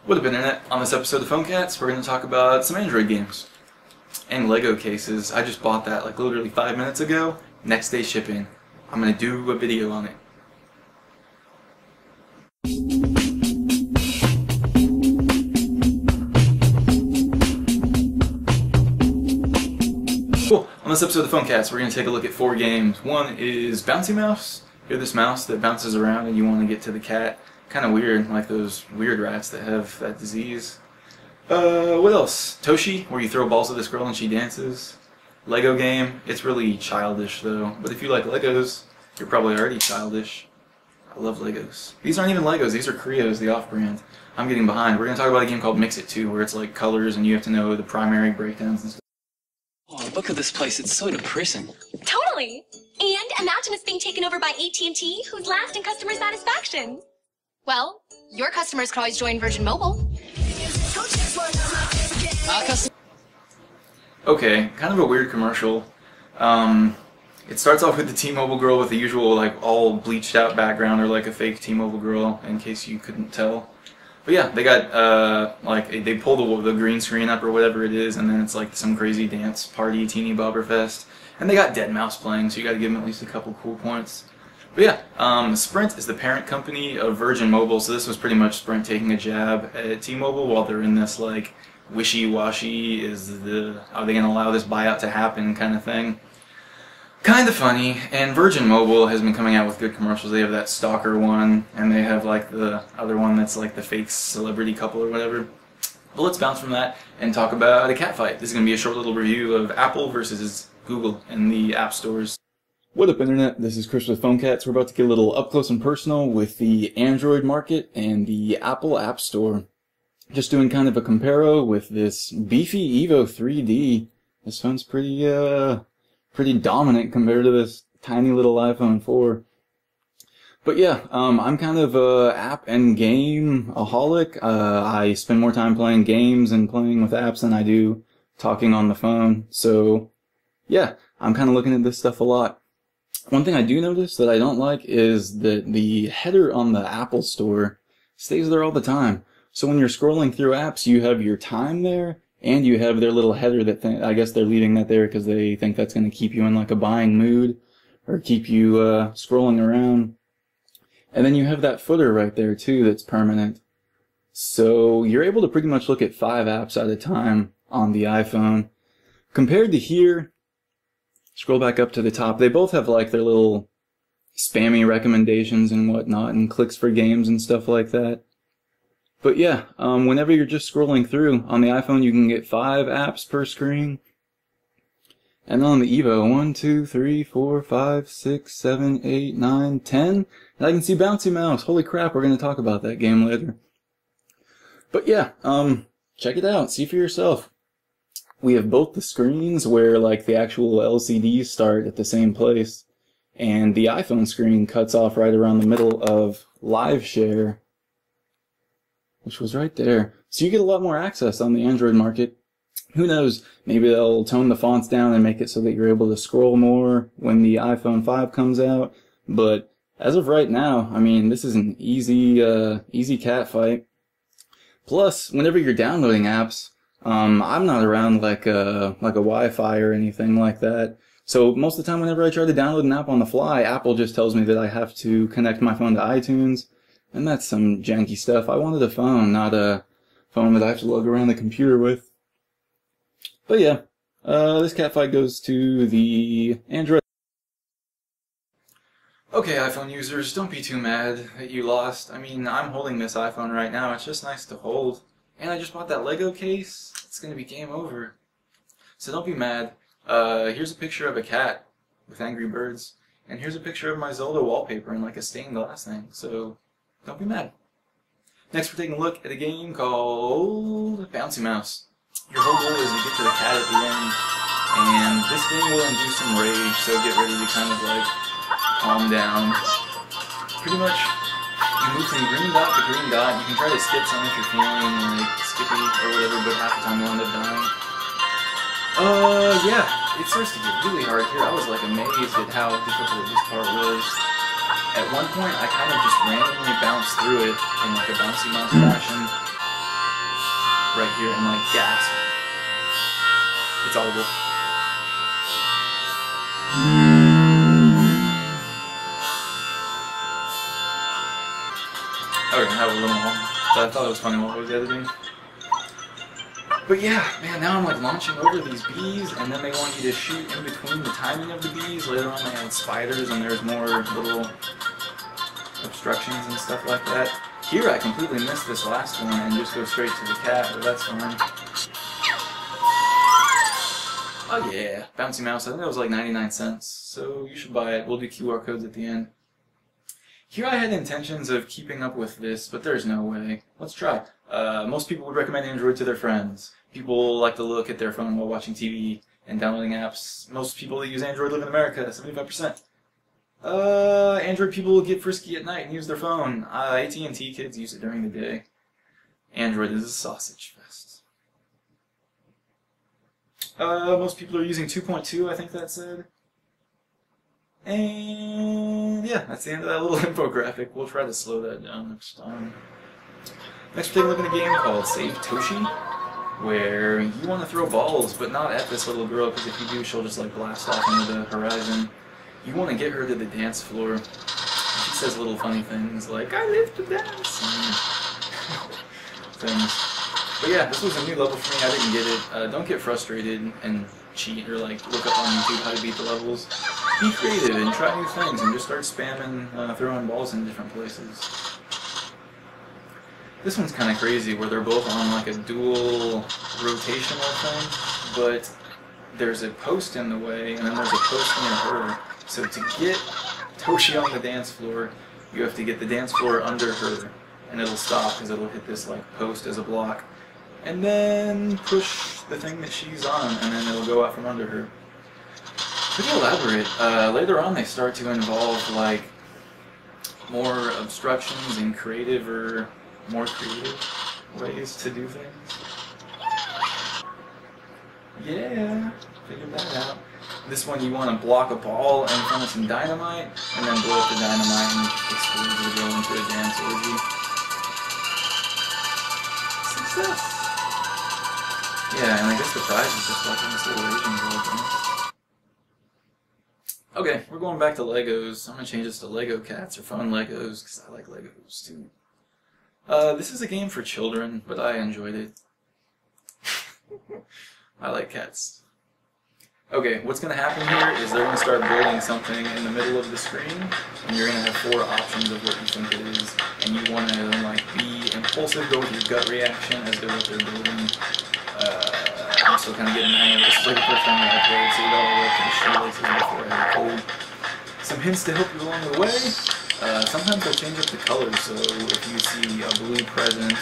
What up, Internet? On this episode of PhoneCats, we're going to talk about some Android games and Lego cases. I just bought that like literally 5 minutes ago. Next day shipping. I'm going to do a video on it. Cool. On this episode of PhoneCats, we're going to take a look at 4 games. One is Bouncy Mouse. You're this mouse that bounces around and you want to get to the cat. Kind of weird, like those weird rats that have that disease. What else? Toshi, where you throw balls at this girl and she dances. Lego game. It's really childish though, but if you like Legos, you're probably already childish. I love Legos. These aren't even Legos, these are Creos, the off-brand. I'm getting behind. We're going to talk about a game called MixIt too, where it's like colors and you have to know the primary breakdowns and stuff. Oh, look at this place. It's so depressing. Totally. And imagine it's being taken over by AT&T, who's last in customer satisfaction. Well, your customers can always join Virgin Mobile. Okay, kind of a weird commercial. It starts off with the T-Mobile girl with the usual like all bleached out background, or like a fake T-Mobile girl, in case you couldn't tell. But yeah, they got like they pull the green screen up or whatever it is, and then it's like some crazy dance party, teeny bobber fest, and they got Dead Mouse playing, so you got to give them at least a couple cool points. But yeah, Sprint is the parent company of Virgin Mobile, so this was pretty much Sprint taking a jab at T-Mobile while they're in this like wishy-washy, are they going to allow this buyout to happen kind of thing. Kind of funny, and Virgin Mobile has been coming out with good commercials. They have that stalker one, and they have like the other one that's like the fake celebrity couple or whatever. But let's bounce from that and talk about a cat fight. This is going to be a short little review of Apple versus Google in the app stores. What up, Internet? This is Chris with PhoneCats. We're about to get a little up close and personal with the Android market and the Apple App Store. Just doing kind of a comparo with this beefy Evo 3D. This phone's pretty dominant compared to this tiny little iPhone 4. But yeah, I'm kind of a app and game-aholic. I spend more time playing games and playing with apps than I do talking on the phone. So yeah, I'm kind of looking at this stuff a lot. One thing I do notice that I don't like is that the header on the Apple Store stays there all the time. So when you're scrolling through apps, you have your time there, and you have their little header that I guess they're leaving that there because they think that's going to keep you in like a buying mood or keep you scrolling around. And then you have that footer right there too that's permanent. So you're able to pretty much look at 5 apps at a time on the iPhone. Compared to here, scroll back up to the top, they both have like their little spammy recommendations and whatnot and clicks for games and stuff like that. But yeah, whenever you're just scrolling through, on the iPhone you can get 5 apps per screen. And on the Evo, 1, 2, 3, 4, 5, 6, 7, 8, 9, 10. And I can see Bouncy Mouse. Holy crap, we're going to talk about that game later. But yeah, check it out. See for yourself. We have both the screens where like the actual LCDs start at the same place. And the iPhone screen cuts off right around the middle of Live Share, which was right there. So you get a lot more access on the Android market. Who knows, maybe they'll tone the fonts down and make it so that you're able to scroll more when the iPhone 5 comes out. But as of right now, I mean, this is an easy cat fight. Plus, whenever you're downloading apps, I'm not around like a Wi-Fi or anything like that. So most of the time whenever I try to download an app on the fly, Apple just tells me that I have to connect my phone to iTunes. And that's some janky stuff. I wanted a phone, not a phone that I have to lug around the computer with. But yeah, this cat fight goes to the Android. Okay, iPhone users, don't be too mad that you lost. I mean, I'm holding this iPhone right now. It's just nice to hold. And I just bought that Lego case. It's going to be game over. So don't be mad. Here's a picture of a cat with angry birds. And here's a picture of my Zelda wallpaper in like a stained glass thing. So don't be mad. Next, we're taking a look at a game called Bouncy Mouse. Your whole goal is to get to the cat at the end, and this game will induce some rage, so get ready to kind of like calm down. Pretty much, you move from green dot to green dot. You can try to skip some if you're feeling like skippy or whatever, but half the time you'll end up dying. Yeah, it starts to get really hard here. I was like amazed at how difficult this part was. At one point, I kind of just randomly bounced through it in like a Bouncy Mouse fashion. right here and like gasp. It's audible. I would have a little more, but I thought it was funny while I was editing. But yeah, man, now I'm like launching over these bees, and then they want you to shoot in between the timing of the bees. Later on they add spiders, and there's more little obstructions and stuff like that. Here I completely missed this last one and just go straight to the cat, but that's fine. Oh yeah, Bouncy Mouse, I think that was like 99 cents, so you should buy it. We'll do QR codes at the end. Here I had intentions of keeping up with this, but there's no way. Let's try. Most people would recommend Android to their friends. People like to look at their phone while watching TV and downloading apps. Most people that use Android live in America, 75%. Android people get frisky at night and use their phone. AT&T kids use it during the day. Android is a sausage fest. Most people are using 2.2, I think that said. And yeah, that's the end of that little infographic. We'll try to slow that down next time. Next we're taking a look at a game called Save Toshi, where you want to throw balls, but not at this little girl, because if you do, she'll just like blast off into the horizon. You want to get her to the dance floor. And she says little funny things like, I live to dance, and things. But yeah, this was a new level for me. I didn't get it. Don't get frustrated and cheat or like look up on YouTube how to beat the levels. Be creative and try new things and just start spamming throwing balls in different places. This one's kind of crazy where they're both on like a dual rotational thing, but there's a post in the way and then there's a post near her. So to get Toshi on the dance floor, you have to get the dance floor under her, and it'll stop because it'll hit this like post as a block, and then push the thing that she's on, and then it'll go out from under her. Pretty elaborate. Later on they start to involve like more obstructions and creative or more creative ways to do things. Yeah, figured that out. This one you want to block a ball in front of some dynamite, and then blow up the dynamite and explode the girl into a dance orgy. Success! Yeah, and I guess the prize is just watching this little Asian girl dance. Okay, we're going back to Legos. I'm going to change this to Lego Cats or Phone Legos, because I like Legos too. This is a game for children, but I enjoyed it. I like cats. Okay, what's going to happen here is they're going to start building something in the middle of the screen, and you're going to have 4 options of what you think it is, and you want to like be impulsive, go with your gut reaction as to what they're building. I'm still kind of getting the hang of it. This is like the first time I played, so we got all the way up to the shoelaces before I had a cold. Some hints to help you along the way. Sometimes they'll change up the colors, so if you see a blue present,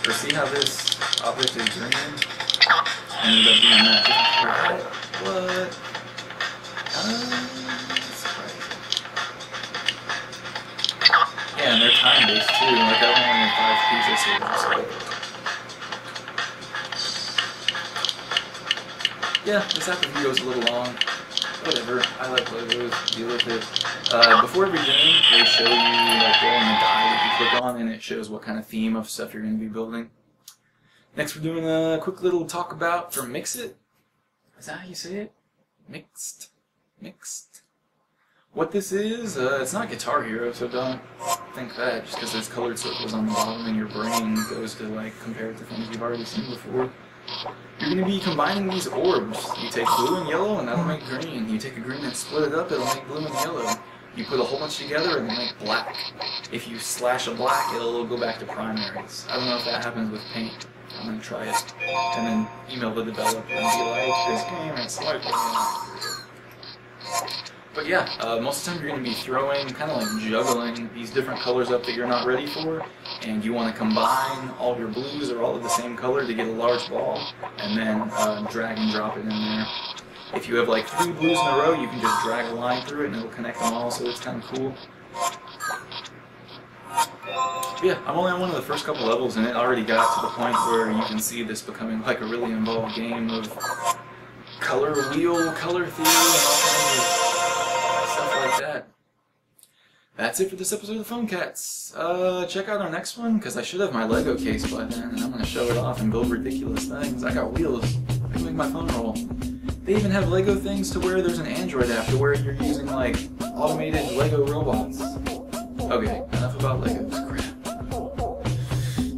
or see how this object is green, and end up being that. What? Surprising. Yeah, and they're time-based too. Like I only have 5 pieces here, so. Yeah, this app review goes a little long. Whatever. I like Legos. Deal with it. Before every game, they show you like rolling the die that you click on, and it shows what kind of theme of stuff you're going to be building. Next, we're doing a quick little talk about for MixIt. Is that how you say it? Mixt. What this is, it's not Guitar Hero, so don't think that just because there's colored circles on the bottom and your brain goes to like compare it to things you've already seen before. You're going to be combining these orbs. You take blue and yellow and that'll make green. You take a green and split it up, it'll make blue and yellow. You put a whole bunch together and it'll make black. If you slash a black, it'll go back to primaries. I don't know if that happens with paint. I'm going to try it, and then email the developer and be like, this game is slightly inaccurate. But yeah, most of the time you're going to be throwing, kind of like juggling these different colors up that you're not ready for, and you want to combine all your blues or all of the same color to get a large ball, and then drag and drop it in there. If you have like 3 blues in a row, you can just drag a line through it and it'll connect them all, so it's kind of cool. Yeah, I'm only on one of the first couple levels, and it already got to the point where you can see this becoming like a really involved game of color wheel, color theory, and all kinds of stuff like that. that's it for this episode of the PhoneCats. Check out our next one, because I should have my Lego case by then, and I'm going to show it off and build ridiculous things. I got wheels. I can make my phone roll. They even have Lego things to where there's an Android app to where you're using, like, automated Lego robots. Okay, enough about Legos. Crap.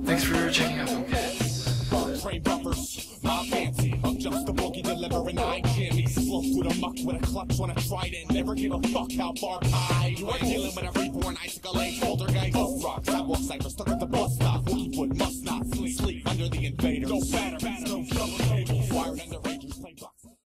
Thanks for checking out PhoneCats. Train buffers, my fancy. Up jumps the boogie, delivering nine jimmies. Slow through the muck with a clutch on a trident. Never give a fuck how far high. You ain't dealing with a reborn icicle age.